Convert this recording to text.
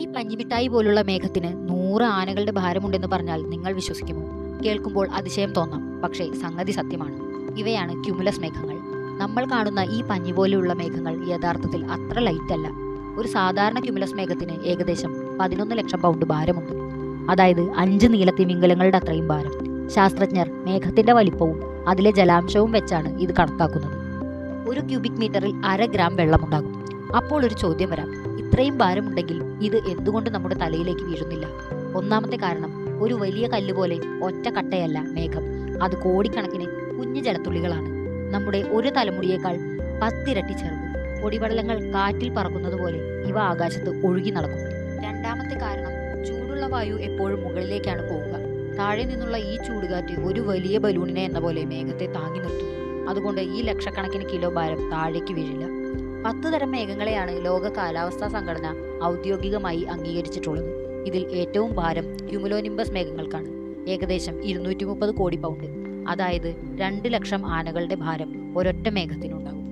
ഈ പഞ്ഞിമിഠായി പോലുള്ള മേഘത്തിന് 100 ആനകളുടെ ഭാരമുണ്ടെന്ന് പറഞ്ഞാൽ നിങ്ങൾ വിശ്വസിക്കുമോ? കേൾക്കുമ്പോൾ അതിശയം തോന്നാം, പക്ഷേ സംഗതി സത്യമാണ്. ഇവയാണ് ക്യുമുലസ് മേഘങ്ങൾ. നമ്മൾ കാണുന്ന ഈ പഞ്ഞി പോലെയുള്ള മേഘങ്ങൾ യഥാർത്ഥത്തിൽ അത്ര ലൈറ്റ് അല്ല. ഒരു സാധാരണ ക്യുമുലസ് മേഘത്തിന് ഏകദേശം 11 ലക്ഷം പൗണ്ട് ഭാരമുണ്ട്. അതായത് 5 നീലത്തിമിംഗലങ്ങളുടെ അത്രയും ഭാരം. ശാസ്ത്രജ്ഞർ മേഘത്തിന്റെ വലിപ്പവും അതിലെ ജലാംശവും വെച്ചാണ് ഇത് കണക്കാക്കുന്നത്. ഒരു ക്യൂബിക് മീറ്ററിൽ 1/2 ഗ്രാം വെള്ളമുണ്ടാകും. അപ്പോൾ ഒരു ചോദ്യം വരാം, ഇത്രയും ഭാരമുണ്ടെങ്കിൽ ഇത് എന്തുകൊണ്ട് നമ്മുടെ തലയിലേക്ക് വീഴുന്നില്ല? ഒന്നാമത്തെ കാരണം, ഒരു വലിയ കല്ല് പോലെ ഒറ്റ കട്ടയല്ല മേഘം, അത് കോടിക്കണക്കിന് കുഞ്ഞു ജലത്തുള്ളികളാണ്. നമ്മുടെ ഒരു തലമുടിയേക്കാൾ 10 ഇരട്ടി ചെറുത്. പൊടിപടലങ്ങൾ കാറ്റിൽ പറക്കുന്നത് പോലെ ഇവ ആകാശത്ത് ഒഴുകി നടക്കും. രണ്ടാമത്തെ കാരണം, ചൂടുള്ള വായു എപ്പോഴും മുകളിലേക്കാണ് പോവുക. താഴെ നിന്നുള്ള ഈ ചൂടുകാറ്റ് ഒരു വലിയ ബലൂണിനെ എന്ന പോലെ മേഘത്തെ താങ്ങി നിർത്തുന്നു. അതുകൊണ്ട് ഈ ലക്ഷക്കണക്കിന് കിലോ ഭാരം താഴേക്ക് വീഴില്ല. 10 തരം മേഘങ്ങളെയാണ് ലോക കാലാവസ്ഥാ സംഘടന ഔദ്യോഗികമായി അംഗീകരിച്ചിട്ടുള്ളത്. ഇതിൽ ഏറ്റവും ഭാരം ക്യുമുലോനിംബസ് മേഘങ്ങൾക്കാണ്. ഏകദേശം 230 കോടി പൗണ്ട്, അതായത് 2 ലക്ഷം ആനകളുടെ ഭാരം ഒരൊറ്റ മേഘത്തിനുണ്ടാകും.